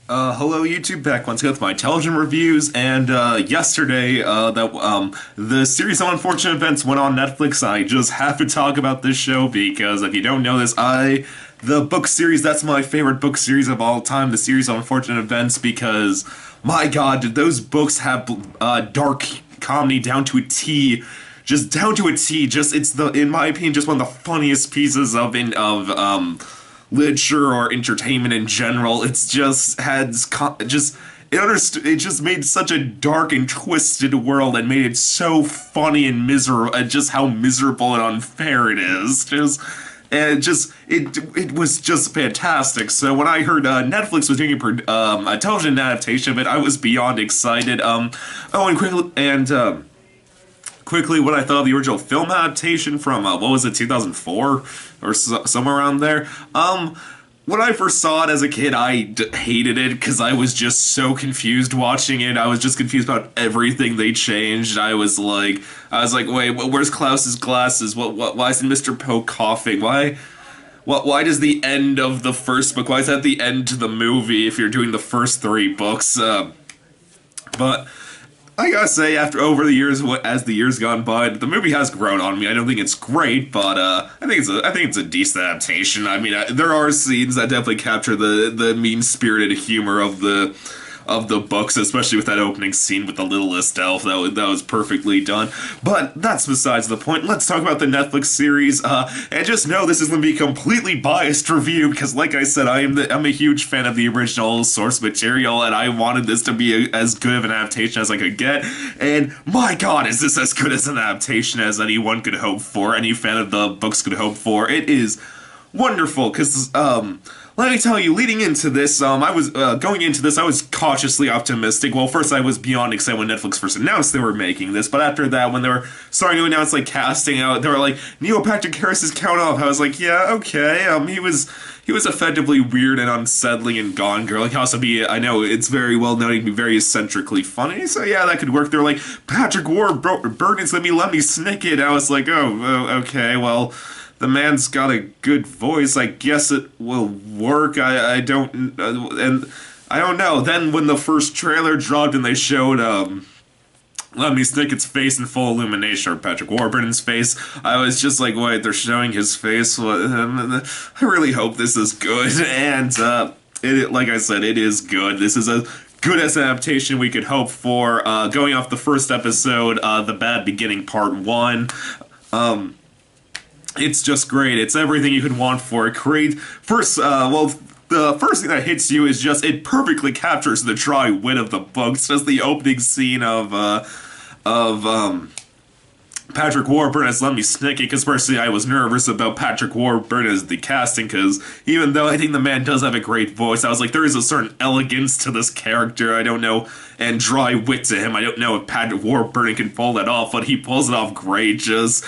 Hello YouTube, back once again with my television reviews, and yesterday, the series of unfortunate events went on Netflix. I just have to talk about this show because if you don't know this, the book series, that's my favorite book series of all time, the series of unfortunate events, because, my god, did those books have, dark comedy down to a T, just down to a T, in my opinion, just one of the funniest pieces literature or entertainment in general. It's just it just made such a dark and twisted world and made it so funny and miserable, and just how miserable and unfair it is. It was just fantastic. So when I heard Netflix was doing a television adaptation of it, I was beyond excited. Quickly, what I thought of the original film adaptation from, what was it, 2004? Or somewhere around there. When I first saw it as a kid, I hated it because I was just so confused watching it. I was just confused about everything they changed. I was like, wait, where's Klaus's glasses? Why isn't Mr. Poe coughing? Why does the end of the first book, why is that the end to the movie if you're doing the first three books? But I gotta say, over the years, as the years gone by, the movie has grown on me. I don't think it's great, but I think it's a decent adaptation. I mean, there are scenes that definitely capture the mean-spirited humor of the books, especially with that opening scene with the littlest elf. That was perfectly done. But that's besides the point. Let's talk about the Netflix series. And just know this is going to be a completely biased review because, like I said, I'm a huge fan of the original source material, and I wanted this to be as good of an adaptation as I could get. And my God, is this as good as an adaptation as anyone could hope for? Any fan of the books could hope for. It is wonderful because let me tell you, leading into this, I was going into this, I was cautiously optimistic. Well, first I was beyond excited when Netflix first announced they were making this, but after that, when they were starting to announce like casting out, they were like, Neil Patrick Harris's Count Off. I was like, yeah, okay. He was effectively weird and unsettling in Gone Girl. He can also be, I know it's very well known, he can be very eccentrically funny, so yeah, that could work. They were like, Patrick Warburton's Lemmy Snicket. I was like, okay, well, the man's got a good voice. I guess it will work. I don't know. Then when the first trailer dropped and they showed Lemmy Snicket's face in full illumination, or Patrick Warburton's face, I was just like, wait, they're showing his face? I really hope this is good. And like I said, it is good. This is a good as adaptation we could hope for. Going off the first episode, The Bad Beginning Part 1. It's just great. It's everything you could want for it. The first thing that hits you is just it perfectly captures the dry wit of the book. It's just the opening scene of Patrick Warburton as Lemmy Snicket, because personally I was nervous about Patrick Warburton as the casting, because even though I think the man does have a great voice, I was like, there is a certain elegance to this character, I don't know, and dry wit to him. I don't know if Patrick Warburton can pull that off, but he pulls it off great. Just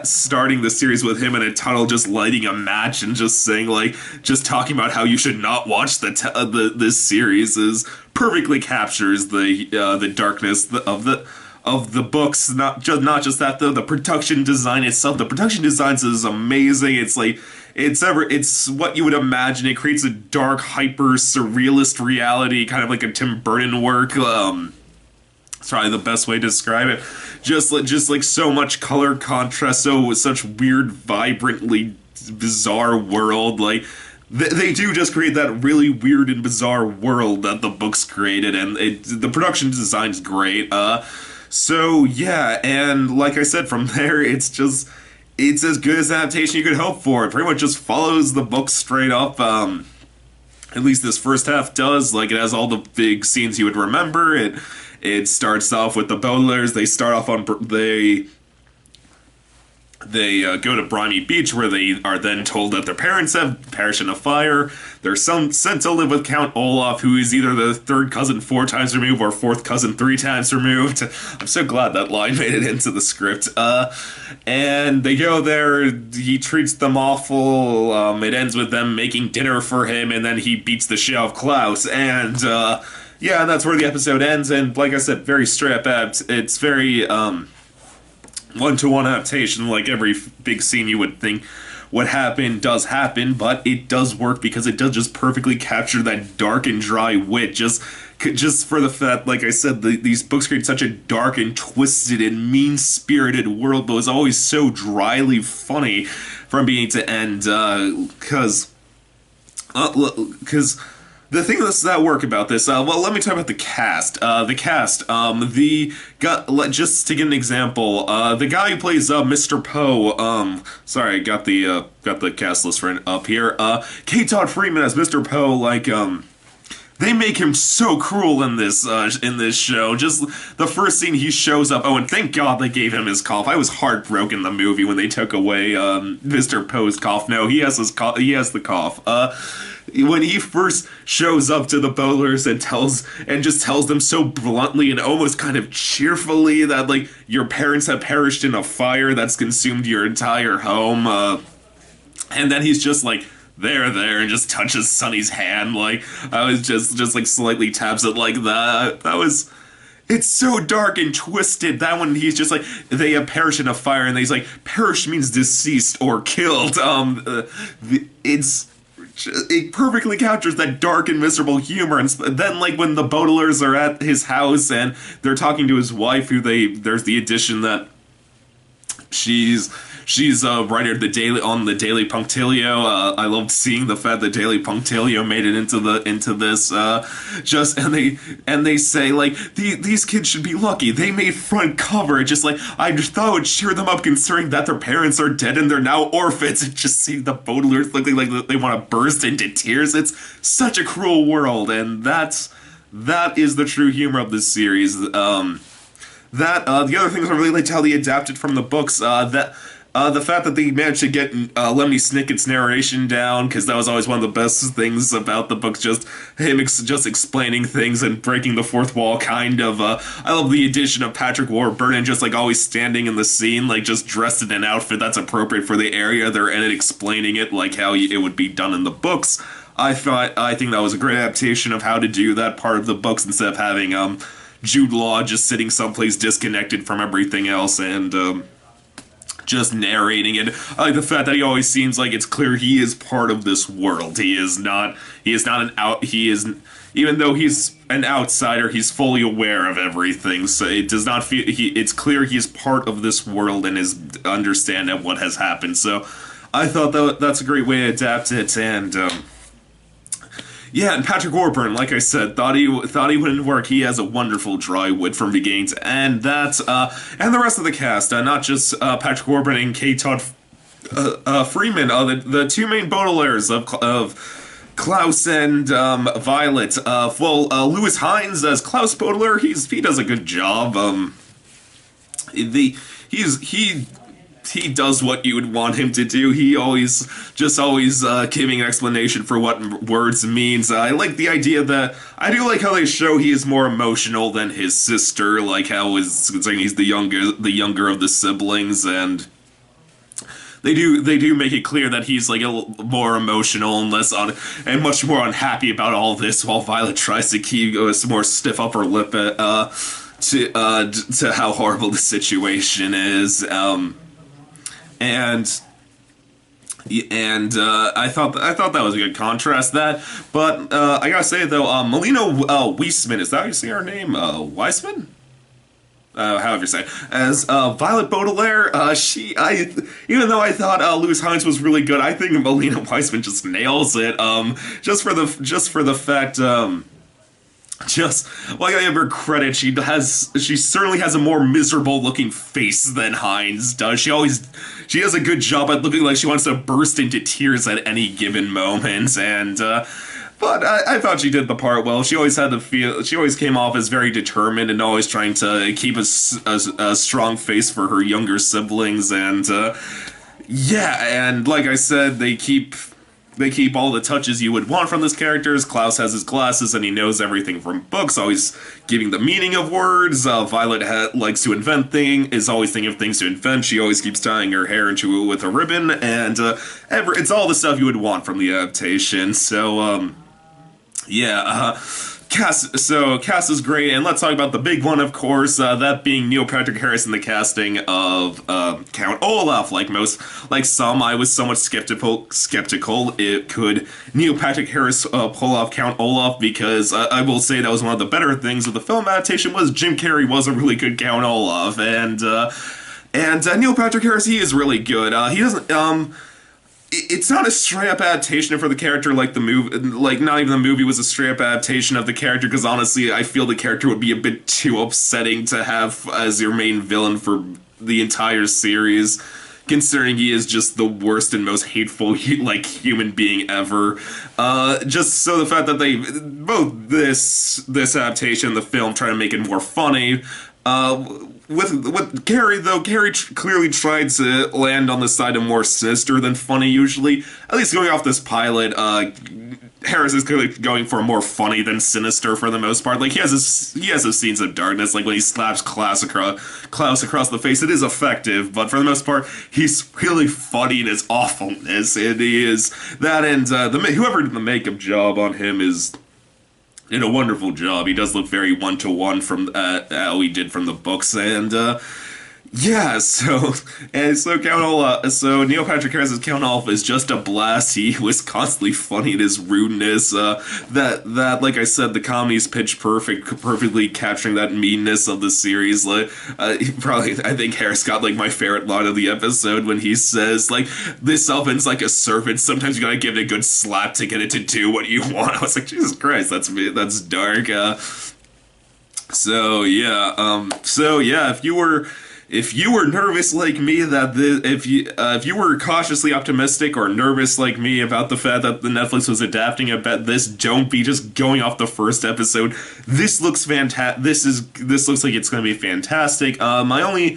starting the series with him in a tunnel, just lighting a match and just saying, like, just talking about how you should not watch this series is perfectly captures the darkness of the books. Not just that though, the production design itself. The production design is amazing. It's like it's what you would imagine. It creates a dark, hyper surrealist reality, kind of like a Tim Burton work. It's probably the best way to describe it. Just like so much color contrast, such weird, vibrantly bizarre world. Like they do just create that really weird and bizarre world that the books created, and the production design's great. So yeah, and like I said, from there it's as good as an adaptation you could hope for. It pretty much just follows the book straight up. At least this first half does. Like, it has all the big scenes you would remember. It starts off with the Baudelaires. They start off on they go to Briny Beach, where they are then told that their parents have perished in a fire. They're sent to live with Count Olaf, who is either the third cousin 4 times removed or fourth cousin 3 times removed. I'm so glad that line made it into the script. And they go there, he treats them awful, it ends with them making dinner for him, and then he beats the shit out of Klaus, and yeah, that's where the episode ends, and like I said, very straight up, it's very, one-to-one adaptation, like every big scene you would think what happened does happen, but it does work because it does just perfectly capture that dark and dry wit. Just for the fact, like I said, these books create such a dark and twisted and mean-spirited world, but it's always so dryly funny from beginning to end. Because the thing that work about this, well, let me talk about the cast. Just to get an example, the guy who plays Mr. Poe. Sorry, got the cast list up here. K. Todd Freeman as Mr. Poe. They make him so cruel in this show. Just the first scene he shows up. Oh, and thank God they gave him his cough. I was heartbroken in the movie when they took away Mr. Poe's cough. No, he has his cough. He has the cough. When he first shows up to the Bowlers and just tells them so bluntly and almost kind of cheerfully that your parents have perished in a fire that's consumed your entire home, and then he's just there, and just touches Sonny's hand. I was just slightly taps it like that. It's so dark and twisted. That one, he's just they have perished in a fire, and he's perish means deceased or killed. It perfectly captures that dark and miserable humor. And then, when the Baudelaires are at his house and they're talking to his wife, there's the addition that she's a writer at the Daily Punctilio. I loved seeing the fact that Daily Punctilio made it into this. And they say these kids should be lucky. They made front cover. I just thought it would cheer them up, considering that their parents are dead and they're now orphans. And just seeing the Baudelaires looking like they want to burst into tears. It's such a cruel world, and that is the true humor of this series. The other things I really liked how they adapted from the books. The fact that they managed to get Lemony Snicket's narration down, because that was always one of the best things about the book, just him just explaining things and breaking the fourth wall, kind of. I love the addition of Patrick Warburton, just always standing in the scene, just dressed in an outfit that's appropriate for the area they're in, and explaining it how it would be done in the books. I think that was a great adaptation of how to do that part of the books, instead of having Jude Law just sitting someplace disconnected from everything else and just narrating it. I like the fact that he always seems like it's clear he is part of this world. He is not even though he's an outsider, he's fully aware of everything. So it does not feel it's clear he's part of this world and is understand what has happened. So I thought that's a great way to adapt it. And yeah, and Patrick Warburton, like I said, thought he wouldn't work. He has a wonderful dry wit from beginning to end. And the rest of the cast, not just Patrick Warburton and K. Todd Freeman, the two main Baudelaires of Klaus and Violet. Lewis Hines as Klaus Baudelaire, he does a good job. He does what you would want him to do. He always giving an explanation for what words means. I like the idea that I do like how they show he is more emotional than his sister, how saying he's the younger of the siblings, and they do make it clear that he's a little more emotional and much more unhappy about all this, while Violet tries to keep some more stiff upper lip to how horrible the situation is. And I thought that was a good contrast. But I gotta say though, Melina Weissman, is that how you say her name? Weissman? However you say it. As Violet Baudelaire, even though I thought Lewis Hines was really good, I think Melina Weissman just nails it. Just for the fact. I give her credit, she certainly has a more miserable looking face than Hines does. She does a good job at looking like she wants to burst into tears at any given moment, and but I thought she did the part well. She always came off as very determined and always trying to keep a strong face for her younger siblings, and and like I said, they keep all the touches you would want from this character. Klaus has his glasses and he knows everything from books, always giving the meaning of words. Violet likes to invent things, is always thinking of things to invent. She always keeps tying her hair with a ribbon, and it's all the stuff you would want from the adaptation. So, cast is great, and let's talk about the big one, of course, that being Neil Patrick Harris in the casting of Count Olaf. Like some, I was somewhat skeptical it could Neil Patrick Harris pull off Count Olaf, because I will say that was one of the better things of the film adaptation was Jim Carrey was a really good Count Olaf, and Neil Patrick Harris, he is really good. He doesn't it's not a straight up adaptation for the character like the movie, like not even the movie was a straight up adaptation of the character, because honestly I feel the character would be a bit too upsetting to have as your main villain for the entire series, considering he is just the worst and most hateful human being ever. Just so the fact that they both this adaptation and the film try to make it more funny. With Carrey, though, clearly tried to land on the side of more sinister than funny usually. At least going off this pilot, Harris is clearly going for more funny than sinister for the most part. Like, he has his scenes of darkness, like when he slaps Klaus across the face. It is effective, but for the most part, he's really funny in his awfulness, and he is that, and whoever did the makeup job on him did a wonderful job. He does look very one-to-one from how he did from the books, and yeah, so Neil Patrick Harris's Count Olaf is just a blast. He was constantly funny in his rudeness. That like I said, the comedy's pitch perfectly capturing that meanness of the series. Like, I think Harris got like my favorite line of the episode when he says like, "This elfin's like a servant. Sometimes you gotta give it a good slap to get it to do what you want." I was like, Jesus Christ, that's dark. So yeah, if you were nervous like me if you were cautiously optimistic or nervous like me about the fact that the Netflix was adapting about this, don't be just going off the first episode. This looks fantastic. This looks like it's going to be fantastic. My only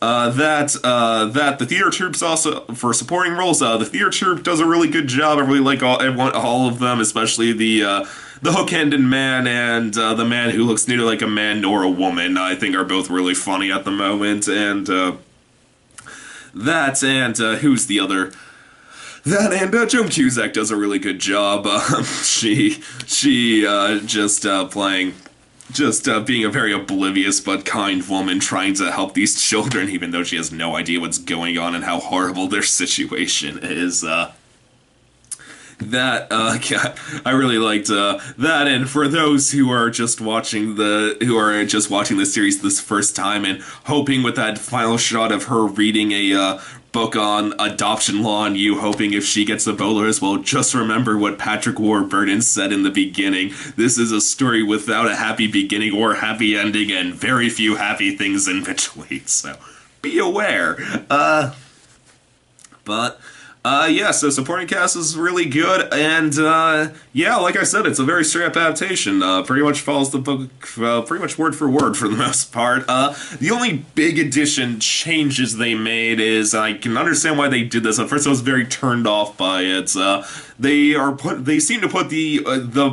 that the theater troops also for supporting roles. The theater troupe does a really good job. I really like all of them, especially the hook-handed man and the man who looks neither like a man nor a woman. I think are both really funny at the moment, and who's the other? That and Joan Cusack does a really good job. She being a very oblivious but kind woman trying to help these children, even though she has no idea what's going on and how horrible their situation is. I really liked that, and for those who are just watching the series this first time and hoping with that final shot of her reading a book on adoption law and you hoping if she gets a bowler as well, just remember what Patrick Warburton said in the beginning. This is a story without a happy beginning or happy ending, and very few happy things in between, so be aware. So supporting cast is really good, and like I said, it's a very straight up adaptation. Pretty much follows the book, pretty much word for word for the most part. The only big addition changes they made is, I can understand why they did this. At first I was very turned off by it. They seem to put the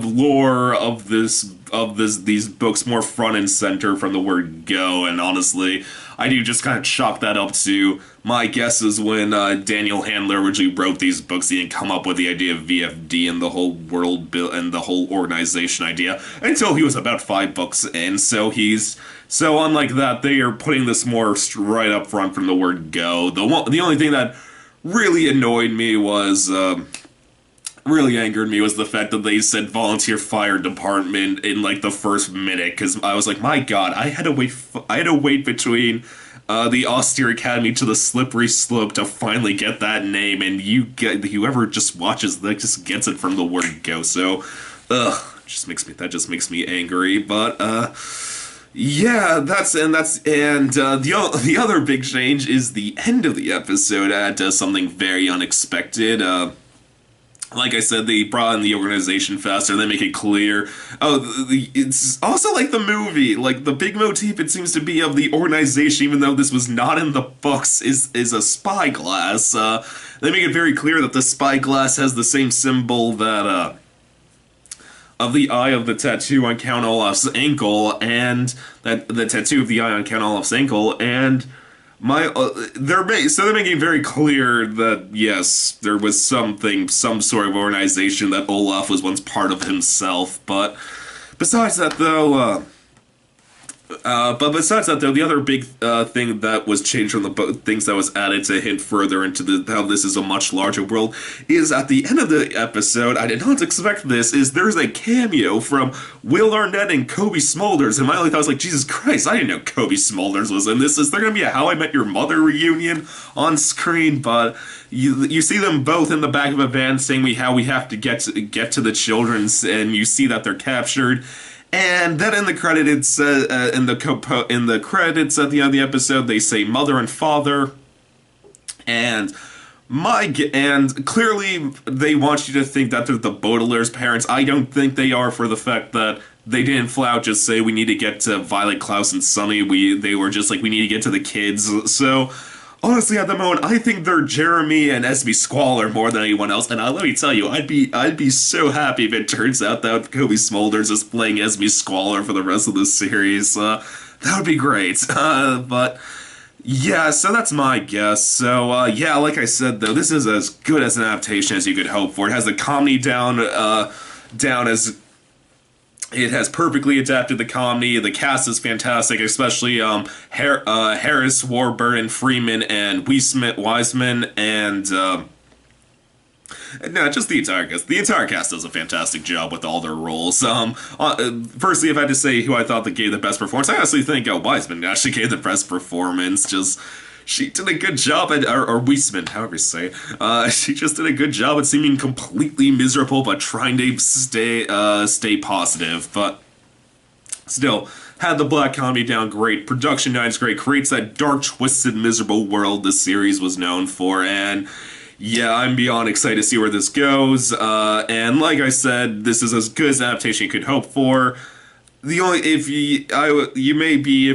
lore of these books more front and center from the word go, and honestly, I do just kind of chalk that up to my guess is when Daniel Handler originally wrote these books, he didn't come up with the idea of VFD and the whole world build and the whole organization idea until he was about 5 books in. So unlike that, they are putting this more right up front from the word go. The only thing that really annoyed me was really angered me was the fact that they said volunteer fire department in like the first minute, because I was like, my god, I had to wait between the austere academy to the slippery slope to finally get that name, and whoever just watches that just gets it from the word go. So that just makes me angry. But yeah, the other big change is the end of the episode. It does something very unexpected. Like I said, they brought in the organization faster. They make it clear. It's also like the movie. Like, the big motif, it seems to be, of the organization, even though this was not in the books, is a spyglass. They make it very clear that the spyglass has the same symbol that, of the eye of the tattoo on Count Olaf's ankle, and that the tattoo of the eye on Count Olaf's ankle, and they're making it very clear that yes, there was some sort of organization that Olaf was once part of himself, but besides that, though, but besides that, though, the other big thing that was changed from the things that was added to hint further into how this is a much larger world is at the end of the episode. I did not expect this. Is there's a cameo from Will Arnett and Kobe Smulders, and my only thought was like, Jesus Christ, I didn't know Kobe Smulders was in this. Is there gonna be a How I Met Your Mother reunion on screen? But you see them both in the back of a van saying how we have to get to the children's, and you see that they're captured. And then in the credits, in the credits at the end of the episode, they say mother and father, and clearly they want you to think that they're the Baudelaire's parents. I don't think they are, for the fact that they didn't flat out just say we need to get to Violet, Klaus, and Sunny. They were just like, we need to get to the kids. So honestly, at the moment, I think they're Jeremy and Esme Squalor more than anyone else. And let me tell you, I'd be so happy if it turns out that Kobe Smulders is playing Esme Squalor for the rest of the series. That would be great. But yeah, so that's my guess. So yeah, like I said, though, this is as good as an adaptation as you could hope for. It has the comedy down as. It has perfectly adapted the comedy. The cast is fantastic, especially Harris, Warburton, Freeman, and Wiseman, and no, just the entire cast. The entire cast does a fantastic job with all their roles. Firstly, if I had to say who I thought that gave the best performance, I honestly think Wiseman actually gave the best performance. She did a good job at, or Wiseman, however you say it. She just did a good job at seeming completely miserable, but trying to stay positive. But still, had the black comedy down great. Production design's great. Creates that dark, twisted, miserable world this series was known for. And yeah, I'm beyond excited to see where this goes. And like I said, this is as good as an adaptation you could hope for. The only if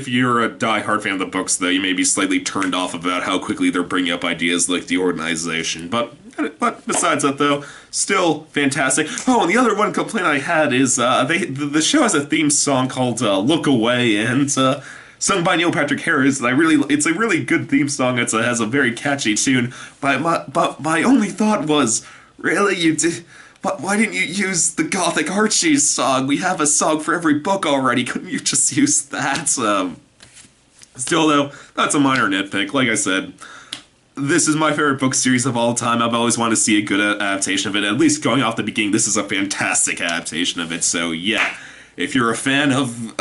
you're a die-hard fan of the books, though, you may be slightly turned off about how quickly they're bringing up ideas like the organization. But besides that, though, still fantastic. Oh, and the other one complaint I had is the show has a theme song called "Look Away" and sung by Neil Patrick Harris. And it's a really good theme song. It has a very catchy tune. But my only thought was, really, you did. But why didn't you use the Gothic Archies song? We have a song for every book already. Couldn't you just use that? Still, though, that's a minor nitpick. Like I said, this is my favorite book series of all time. I've always wanted to see a good adaptation of it. At least going off the beginning, this is a fantastic adaptation of it. So yeah, if you're a fan of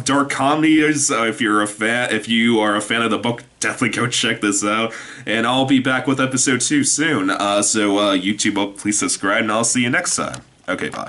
dark comedies, if you are a fan of the book, definitely go check this out. And I'll be back with episode 2 soon. So YouTube, please subscribe, and I'll see you next time. Okay, bye.